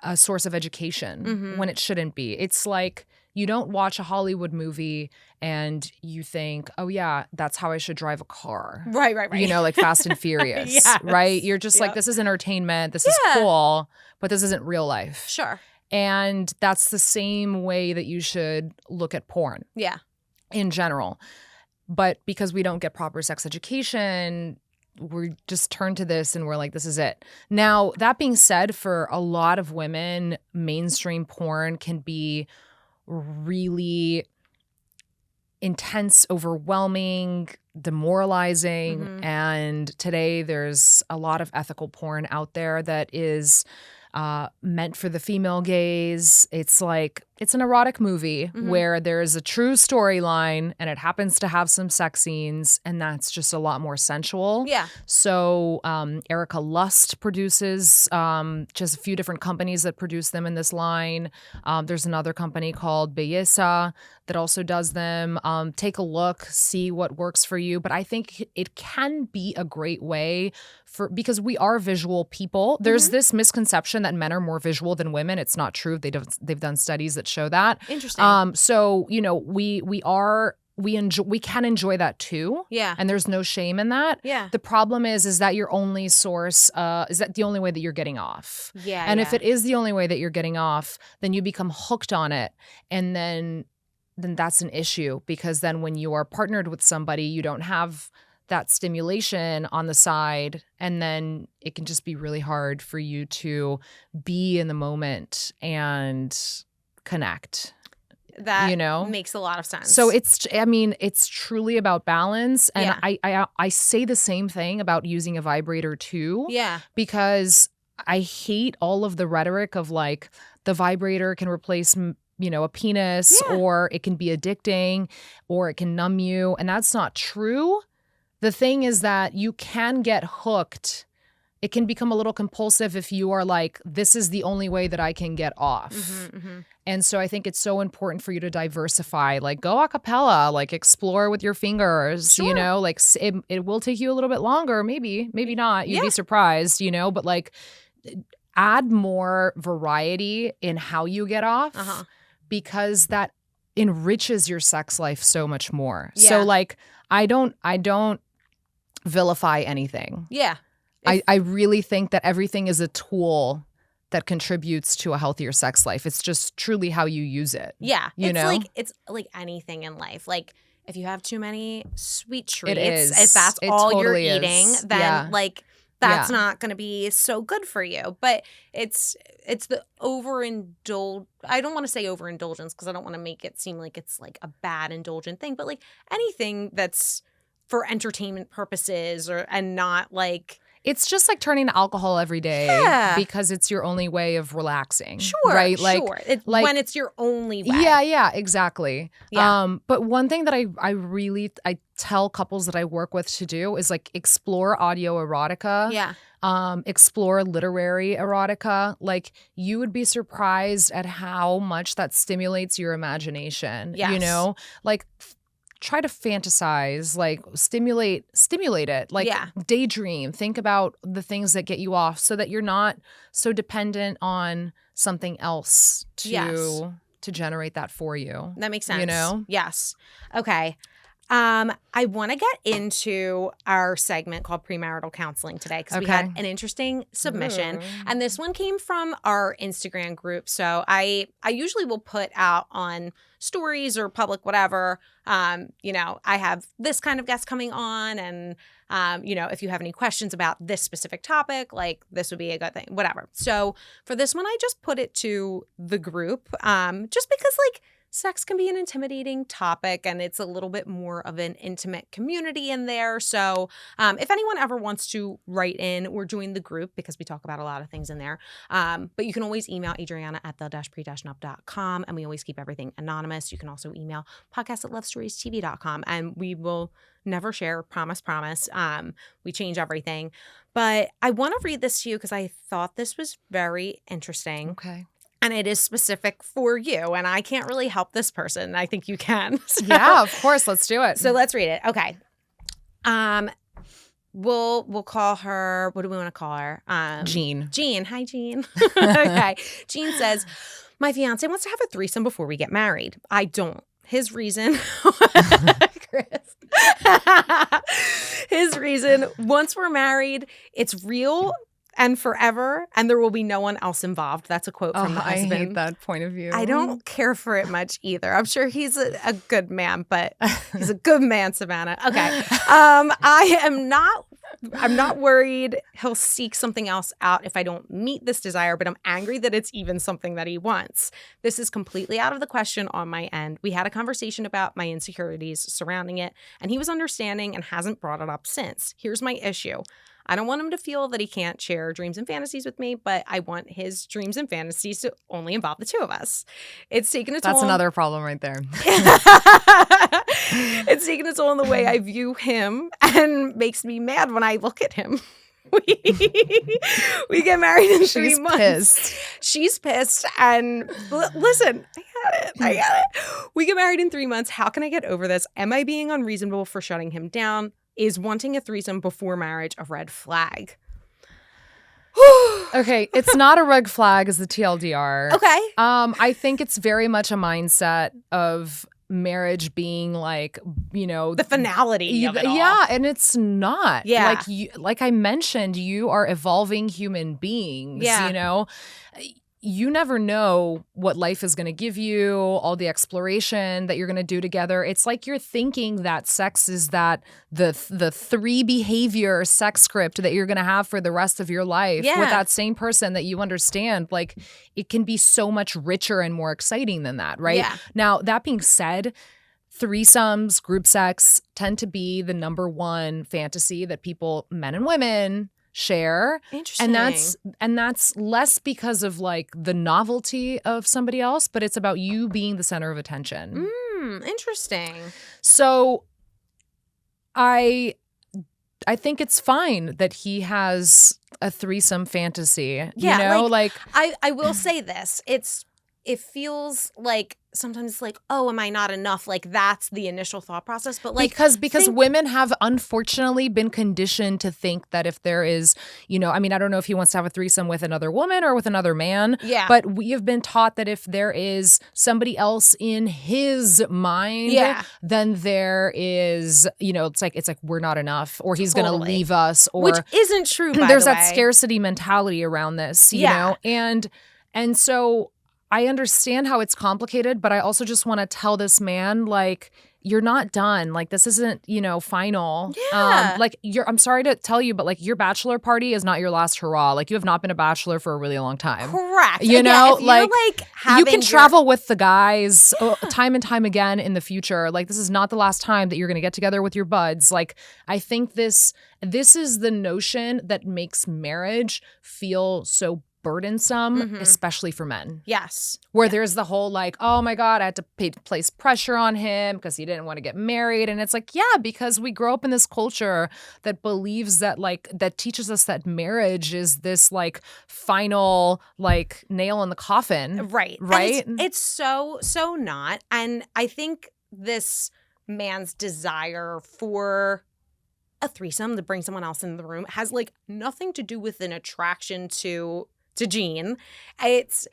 a source of education when it shouldn't be. It's like, you don't watch a Hollywood movie and you think, oh yeah, that's how I should drive a car. Right. You know, like Fast and Furious, Yes. right? You're just like, this is entertainment, this is cool, but this isn't real life. Sure. And that's the same way that you should look at porn. Yeah. In general. But because we don't get proper sex education, we just turn to this and we're like, this is it. Now, that being said, for a lot of women, mainstream porn can be really intense, overwhelming, demoralizing. And today there's a lot of ethical porn out there that is meant for the female gaze. It's like, it's an erotic movie where there's a true storyline and it happens to have some sex scenes, and that's just a lot more sensual. Yeah. So Erica Lust produces just a few different companies that produce them in this line. There's another company called Belleza that also does them. Take a look, see what works for you. But I think it can be a great way because we are visual people. There's this misconception that men are more visual than women. It's not true. They've done studies that show that. Interesting. So we can enjoy that too. Yeah. And there's no shame in that. Yeah. The problem is that your only source, is that the only way that you're getting off? Yeah. And if it is the only way that you're getting off, then you become hooked on it. And then that's an issue, because then when you are partnered with somebody, you don't have that stimulation on the side, and then it can just be really hard for you to be in the moment and connect. That makes a lot of sense. So it's truly about balance. And I say the same thing about using a vibrator too. Yeah. Because I hate all of the rhetoric of like the vibrator can replace a penis, or it can be addicting, or it can numb you. And that's not true. The thing is that you can get hooked. It can become a little compulsive if you are like, this is the only way that I can get off. And so I think it's so important for you to diversify, like go a cappella, like explore with your fingers, like it will take you a little bit longer, maybe not. You'd be surprised, but like add more variety in how you get off, because that enriches your sex life so much more. Yeah. So like I don't vilify anything. Yeah. I really think that everything is a tool that contributes to a healthier sex life. It's just truly how you use it. Yeah. It's it's like anything in life. Like if you have too many sweet treats, if that's it all totally you're eating, is. then that's not going to be so good for you. But it's the overindulge. I don't want to say overindulgence because I don't want to make it seem like it's like a bad indulgent thing. But like anything that's for entertainment purposes and not like. It's just like turning to alcohol every day because it's your only way of relaxing. Sure, right? Sure. When it's your only way. Yeah, exactly. Yeah. But one thing that I tell couples that I work with to do is like explore audio erotica. Yeah. Explore literary erotica. Like you would be surprised at how much that stimulates your imagination. Yes. Like try to fantasize, like stimulate it, like daydream, think about the things that get you off so that you're not so dependent on something else to generate that for you. That makes sense. Yes. Okay. I want to get into our segment called premarital counseling today because we had an interesting submission. And this one came from our Instagram group. So I usually will put out on stories or public whatever, I have this kind of guest coming on and, if you have any questions about this specific topic, like this would be a good thing, whatever. So for this one, I just put it to the group just because like sex can be an intimidating topic and it's a little bit more of an intimate community in there. So if anyone ever wants to write in, we're doing the group because we talk about a lot of things in there. But you can always email Adriana at the-pre-nup.com and we always keep everything anonymous. You can also email podcast@lovestoriestv.com and we will never share, promise. We change everything. But I want to read this to you because I thought this was very interesting. Okay. And it is specific for you. And I can't really help this person. I think you can. So, yeah, of course. Let's do it. So let's read it. Okay. We'll call her. What do we want to call her? Jean. Jean. Hi, Jean. Okay. Jean says, my fiance wants to have a threesome before we get married. I don't. His reason, Chris. His reason, once we're married, it's real and forever, and there will be no one else involved. That's a quote from the husband. I hate that point of view. I don't care for it much either. I'm sure he's a good man, but he's a good man, Savannah. Okay. I am not I'm not worried he'll seek something else out if I don't meet this desire, but I'm angry that it's even something that he wants. This is completely out of the question on my end. We had a conversation about my insecurities surrounding it, and he was understanding and hasn't brought it up since. Here's my issue. I don't want him to feel that he can't share dreams and fantasies with me, but I want his dreams and fantasies to only involve the two of us. It's taken a toll. That's another problem right there. It's taken a toll in the way I view him and makes me mad when I look at him. We get married in 3 months. Pissed. She's pissed. And listen, I got it. We get married in 3 months. How can I get over this? Am I being unreasonable for shutting him down? Is wanting a threesome before marriage a red flag? Okay, it's not a red flag as the TLDR. Okay. I think it's very much a mindset of marriage being like, the finality of it all. Yeah, and it's not. Yeah. Like I mentioned, you are evolving human beings, You never know what life is going to give you, all the exploration that you're going to do together. It's like you're thinking that sex is the 3 behavior sex script that you're going to have for the rest of your life with that same person that you understand. Like, it can be so much richer and more exciting than that, right? Yeah. Now, that being said, threesomes, group sex tend to be the number one fantasy that people, men and women, share. Interesting. And that's less because of like the novelty of somebody else, but it's about you being the center of attention. Interesting. So I think it's fine that he has a threesome fantasy. Yeah, like I will say this. It feels like sometimes it's like, oh, am I not enough? Like, that's the initial thought process. But like, because women have unfortunately been conditioned to think that if there is, I don't know if he wants to have a threesome with another woman or with another man. Yeah. But we have been taught that if there is somebody else in his mind, then there is, it's like we're not enough, or he's going to leave us, or which isn't true. By there's the that way. Scarcity mentality around this, you know, and so. I understand how it's complicated, but I also just want to tell this man, like, you're not done. Like, this isn't, final. Yeah. I'm sorry to tell you, but like, your bachelor party is not your last hurrah. Like, you have not been a bachelor for a really long time. Correct. You can having travel with the guys time and time again in the future. Like, this is not the last time that you're going to get together with your buds. Like, I think this is the notion that makes marriage feel so burdensome, especially for men. Yes. Where there's the whole like, oh my God, I had to place pressure on him because he didn't want to get married. And it's like, yeah, because we grow up in this culture that believes that that teaches us that marriage is this like final like nail in the coffin. Right. Right. It's so not. And I think this man's desire for a threesome, to bring someone else into the room, has like nothing to do with an attraction to Gene. It's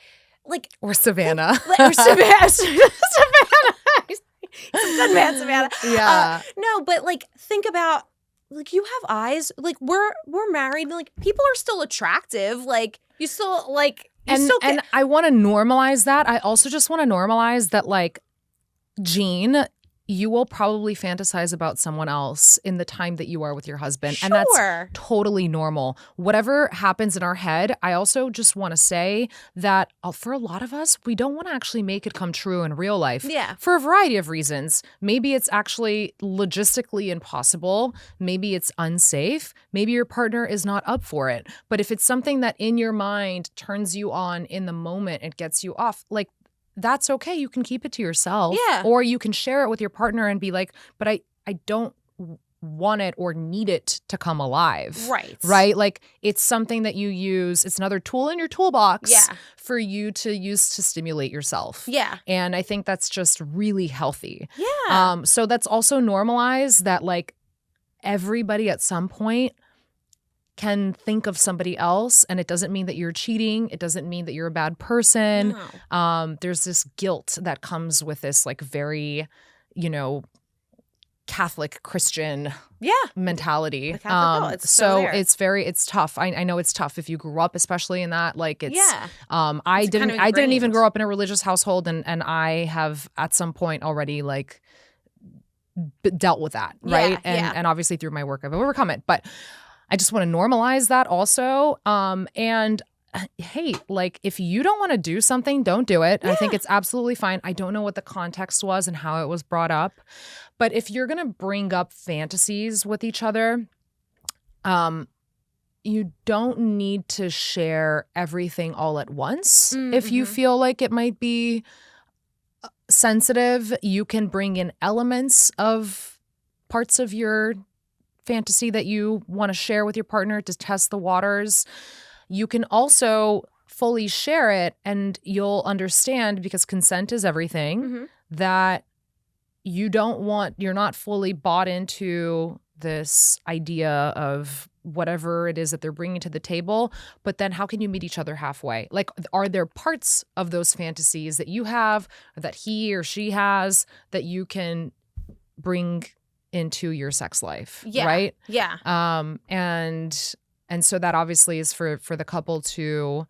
like or Savannah. Or Savannah. Savannah. He's a good man, Savannah. Yeah. No, but like think about like you have eyes. Like we're married. Like people are still attractive. Like you still like and I want to normalize that. I also just want to normalize that like Gene, you will probably fantasize about someone else in the time that you are with your husband. Sure. And that's totally normal. Whatever happens in our head, I also just want to say that for a lot of us, we don't want to actually make it come true in real life. Yeah. For a variety of reasons. Maybe it's actually logistically impossible. Maybe it's unsafe. Maybe your partner is not up for it. But if it's something that in your mind turns you on in the moment, it gets you off, like, that's okay. You can keep it to yourself. Yeah. Or you can share it with your partner and be like, but I don't want it or need it to come alive. Right. Right? Like it's something that you use. It's another tool in your toolbox for you to use to stimulate yourself. Yeah. And I think that's just really healthy. Yeah. So that's also normalized that like everybody at some point can think of somebody else, and it doesn't mean that you're cheating. It doesn't mean that you're a bad person. No. There's this guilt that comes with this like very, Catholic Christian mentality. The Catholic it's it's tough. I know it's tough if you grew up, especially in that. Like it's I didn't even grow up in a religious household, and I have at some point already like dealt with that, right? And obviously through my work I've overcome it. But I just want to normalize that also. And hey, like if you don't want to do something, don't do it. I think it's absolutely fine. I don't know what the context was and how it was brought up. But if you're going to bring up fantasies with each other, you don't need to share everything all at once. If you feel like it might be sensitive, you can bring in elements of parts of your fantasy that you want to share with your partner to test the waters. You can also fully share it, and you'll understand, because consent is everything, that you're not fully bought into this idea of whatever it is that they're bringing to the table. But then how can you meet each other halfway? Like, are there parts of those fantasies that you have, or that he or she has, that you can bring into your sex life? Right? Yeah. And so that obviously is for the couple to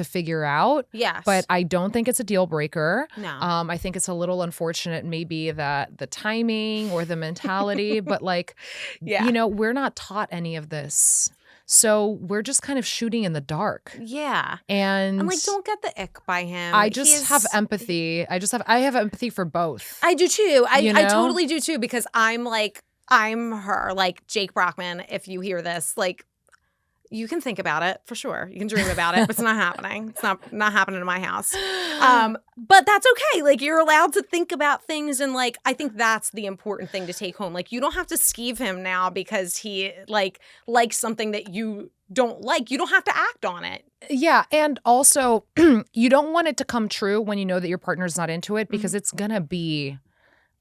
figure out. Yes. But I don't think it's a deal breaker. No. I think it's a little unfortunate maybe that the timing or the mentality, but like, we're not taught any of this. So we're just kind of shooting in the dark. Yeah. And like, don't get the ick by him. I just have empathy. I have empathy for both. I do too. I totally do too, because I'm her, like Jake Brockman. If you hear this, like, you can think about it for sure. You can dream about it, but it's not happening. It's not happening in my house. But that's okay. Like, you're allowed to think about things, and like, I think that's the important thing to take home. Like, you don't have to skeeve him now because he likes something that you don't like. You don't have to act on it. Yeah, and also you don't want it to come true when you know that your partner's not into it, because it's gonna be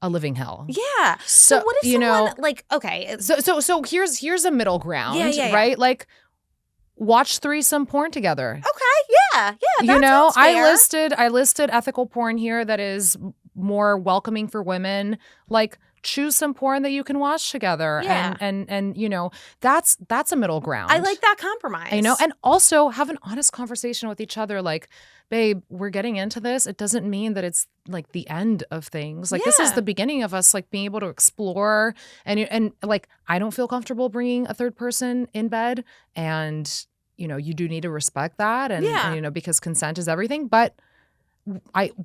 a living hell. Yeah. So what if someone like, okay. So here's a middle ground, yeah. right? Like, watch threesome porn together. Okay, yeah. That sounds fair. I listed ethical porn here that is more welcoming for women. Like, choose some porn that you can watch together. Yeah. And that's a middle ground. I like that compromise. And also have an honest conversation with each other. Like, babe, we're getting into this. It doesn't mean that it's like the end of things. Like, this is the beginning of us like being able to explore. And like, I don't feel comfortable bringing a third person in bed, and you do need to respect that, and because consent is everything. But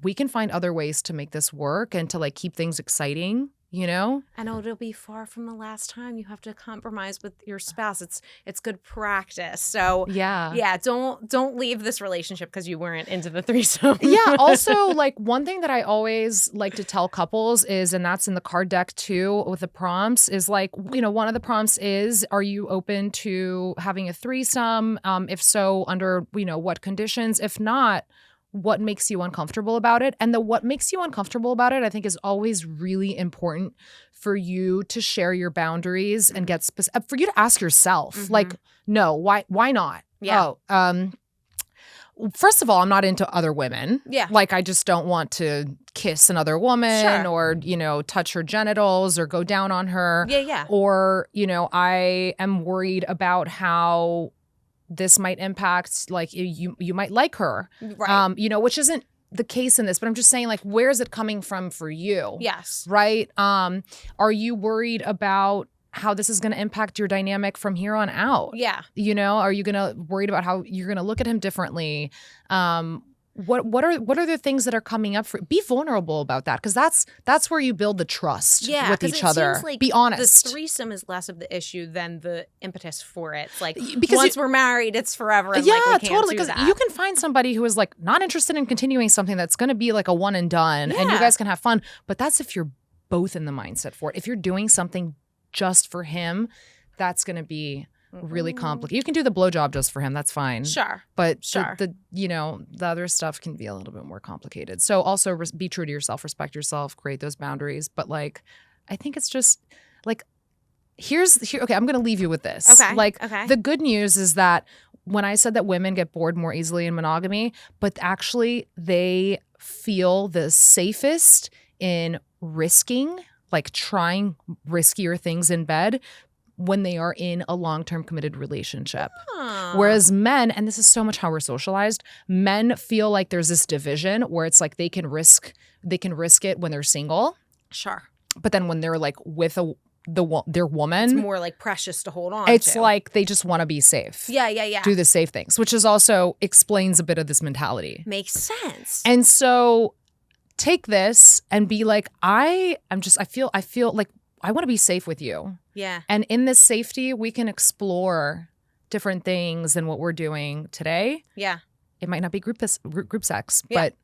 we can find other ways to make this work and to like keep things exciting. And it'll be far from the last time you have to compromise with your spouse. It's good practice. So don't leave this relationship because you weren't into the threesome. Yeah. Also, like, one thing that I always like to tell couples is, and that's in the card deck too with the prompts, is like, one of the prompts is, are you open to having a threesome? If so, under what conditions? If not, what makes you uncomfortable about it? And what makes you uncomfortable about it, I think, is always really important for you to share your boundaries and get specific, for you to ask yourself, like, no, why not? Yeah. First of all, I'm not into other women. Yeah. Like, I just don't want to kiss another woman or, touch her genitals or go down on her. Yeah. Or, I am worried about how this might impact, like, you might like her, right? Which isn't the case in this, but I'm just saying, like, where is it coming from for you? Yes. Right. Are you worried about how this is going to impact your dynamic from here on out? Yeah. Are you worried about how you're going to look at him differently? What are the things that are coming up for? Be vulnerable about that, because that's where you build the trust with each other. Seems like be honest. The threesome is less of the issue than the impetus for it. It's like, because once we're married, it's forever. And totally. Because you can find somebody who is like not interested in continuing something that's going to be like a one and done, and you guys can have fun. But that's if you're both in the mindset for it. If you're doing something just for him, that's going to be really complicated. You can do the blowjob just for him. That's fine. Sure. But the other stuff can be a little bit more complicated. So also be true to yourself, respect yourself, create those boundaries. But like, I think it's just like, okay, I'm going to leave you with this. Okay. Like, the good news is that when I said that women get bored more easily in monogamy, but actually they feel the safest in risking, like trying riskier things in bed, when they are in a long-term committed relationship. Whereas men, and this is so much how we're socialized, men feel like there's this division where it's like they can risk it when they're single. Sure. But then when they're like with a their woman. It's more like precious to hold on It's to. like they just want to be safe. Yeah. Do the safe things, which is also explains a bit of this mentality. Makes sense. And so take this and be like, I feel like I want to be safe with you. Yeah. And in this safety, we can explore different things than what we're doing today. Yeah. It might not be group sex, Yeah. but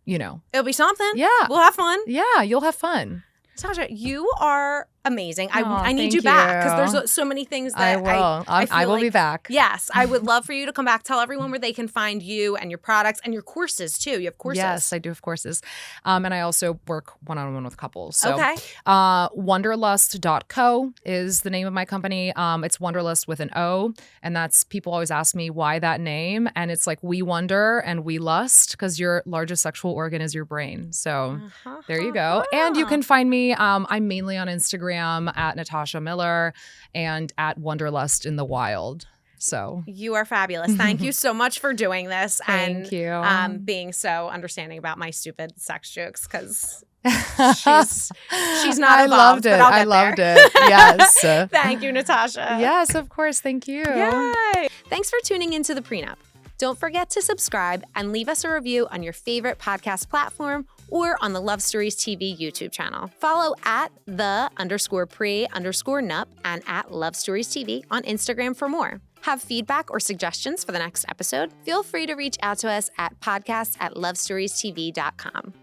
you know. It'll be something. Yeah. We'll have fun. Yeah, you'll have fun. Natassia, you are amazing. I need thank you back because you. there's so many things that I will. I will be back. Yes, I would love for you to come back. Tell everyone where they can find you and your products and your courses too. You have courses. Yes, I do have courses. And I also work one-on-one with couples. So, okay. Wonderlust.co is the name of my company. It's Wonderlust with an O. And that's, people always ask me why that name. And it's like, we wonder and we lust because your largest sexual organ is your brain. So there you go. And you can find me, I'm mainly on Instagram at Natassia Miller and at Wonderlust in the Wild. So you are fabulous. Thank you so much for doing this. Thank you. Being so understanding about my stupid sex jokes because she's not I evolved, loved it. but I loved it. Yes. Thank you, Natassia. Yes, of course. Thank you. Yay. Thanks for tuning into the Pre Nup. Don't forget to subscribe and leave us a review on your favorite podcast platform or on the Love Stories TV YouTube channel. Follow at _pre_nup and at Love Stories TV on Instagram for more. Have feedback or suggestions for the next episode? Feel free to reach out to us at podcast@lovestoriestv.com.